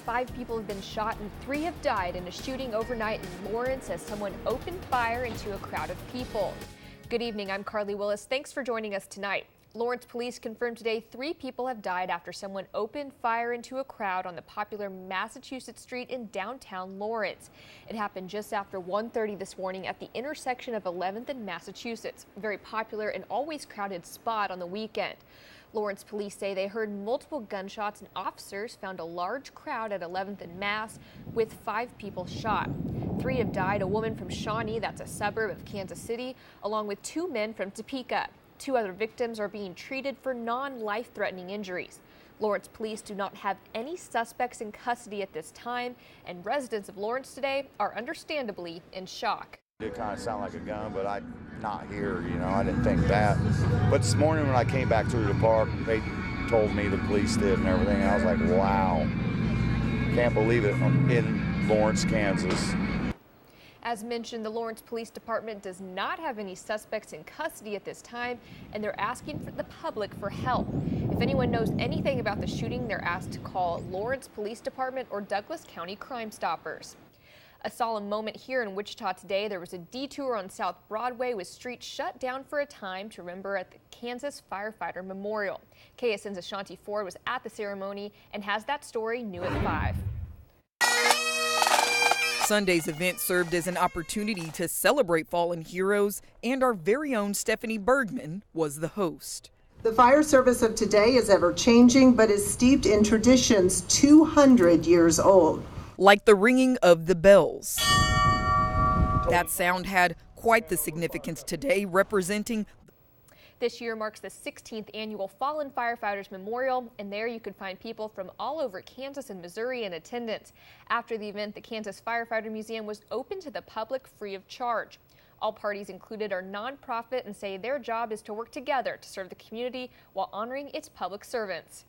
5 people have been shot and 3 have died in a shooting overnight in Lawrence as someone opened fire into a crowd of people. Good evening, I'm Carly Willis. Thanks for joining us tonight. Lawrence police confirmed today 3 people have died after someone opened fire into a crowd on the popular Massachusetts Street in downtown Lawrence. It happened just after 1:30 this morning at the intersection of 11th and Massachusetts, a very popular and always crowded spot on the weekend. Lawrence police say they heard multiple gunshots and officers found a large crowd at 11th and Mass with 5 people shot. 3 have died, a woman from Shawnee, that's a suburb of Kansas City, along with 2 men from Topeka. 2 other victims are being treated for non-life-threatening injuries. Lawrence police do not have any suspects in custody at this time, and residents of Lawrence today are understandably in shock. It kind of sounded like a gun, but not here, I didn't think that. But this morning when I came back through the park, they told me the police did and everything. I was like, wow, can't believe it. I'm in Lawrence, Kansas. As mentioned, the Lawrence Police Department does not have any suspects in custody at this time, and they're asking for the public for help. If anyone knows anything about the shooting, they're asked to call Lawrence Police Department or Douglas County Crime Stoppers. A solemn moment here in Wichita today. There was a detour on South Broadway with streets shut down for a time to remember at the Kansas Firefighter Memorial. KSN's Ashanti Ford was at the ceremony and has that story new at 5. Sunday's event served as an opportunity to celebrate fallen heroes, and our very own Stephanie Bergman was the host. The fire service of today is ever-changing, but is steeped in traditions 200 years old. Like the ringing of the bells. That sound had quite the significance today, representing. This year marks the 16th annual Fallen Firefighters Memorial, and there you could find people from all over Kansas and Missouri in attendance. After the event, the Kansas Firefighter Museum was open to the public free of charge. All parties included are nonprofit and say their job is to work together to serve the community while honoring its public servants.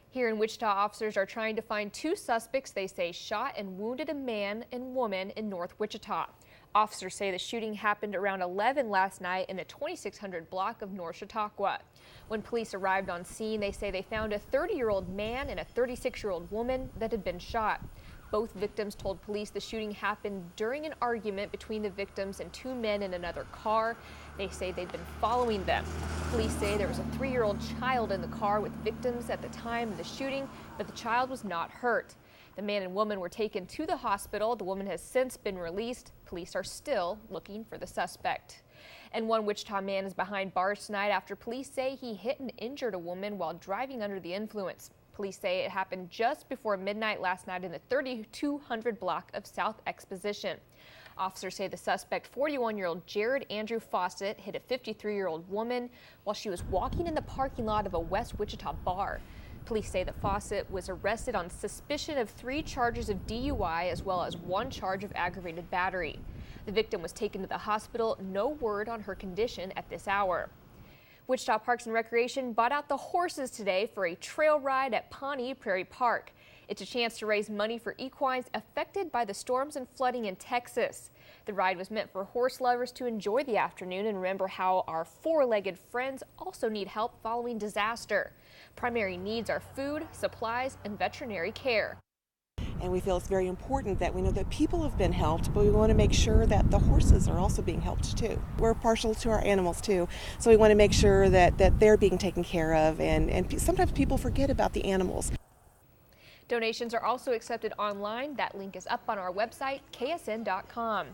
Here in Wichita, officers are trying to find 2 suspects they say shot and wounded a man and woman in North Wichita. Officers say the shooting happened around 11 last night in the 2600 block of North Chautauqua. When police arrived on scene, they say they found a 30-year-old man and a 36-year-old woman that had been shot. Both victims told police the shooting happened during an argument between the victims and 2 men in another car. They say they'd been following them. Police say there was a 3-year-old child in the car with victims at the time of the shooting, but the child was not hurt. The man and woman were taken to the hospital. The woman has since been released. Police are still looking for the suspect. And one Wichita man is behind bars tonight after police say he hit and injured a woman while driving under the influence. Police say it happened just before midnight last night in the 3200 block of South Exposition. Officers say the suspect, 41-year-old Jared Andrew Fawcett, hit a 53-year-old woman while she was walking in the parking lot of a West Wichita bar. Police say that Fawcett was arrested on suspicion of 3 charges of DUI as well as 1 charge of aggravated battery. The victim was taken to the hospital. No word on her condition at this hour. Wichita Parks and Recreation bought out the horses today for a trail ride at Pawnee Prairie Park. It's a chance to raise money for equines affected by the storms and flooding in Texas. The ride was meant for horse lovers to enjoy the afternoon and remember how our 4-legged friends also need help following disaster. Primary needs are food, supplies, and veterinary care. And we feel it's very important that we know that people have been helped, but we want to make sure that the horses are also being helped too. We're partial to our animals too, so we want to make sure that they're being taken care of, and sometimes people forget about the animals. Donations are also accepted online. That link is up on our website, ksn.com.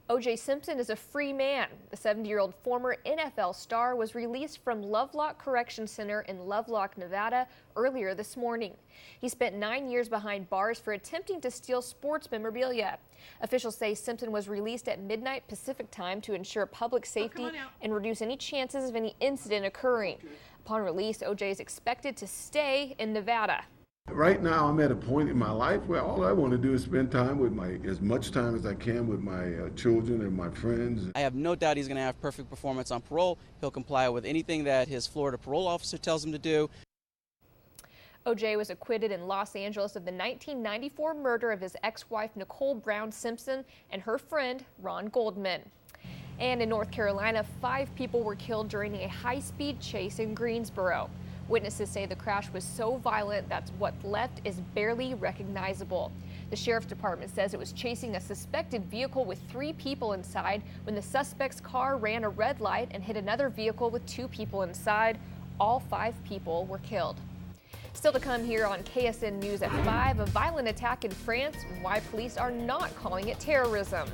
O.J. Simpson is a free man. The 70-year-old former NFL star was released from Lovelock Correction Center in Lovelock, Nevada, earlier this morning. He spent 9 years behind bars for attempting to steal sports memorabilia. Officials say Simpson was released at midnight Pacific time to ensure public safety and reduce any chances of any incident occurring. Upon release, O.J. is expected to stay in Nevada. Right now, I'm at a point in my life where all I want to do is spend time with as much time as I can with my children and my friends. I have no doubt he's going to have perfect performance on parole. He'll comply with anything that his Florida parole officer tells him to do. O.J. was acquitted in Los Angeles of the 1994 murder of his ex-wife Nicole Brown Simpson and her friend Ron Goldman. And in North Carolina, 5 people were killed during a high-speed chase in Greensboro. Witnesses say the crash was so violent that what's left is barely recognizable. The sheriff's department says it was chasing a suspected vehicle with 3 people inside when the suspect's car ran a red light and hit another vehicle with 2 people inside. All 5 people were killed. Still to come here on KSN News at 5, a violent attack in France and why police are not calling it terrorism.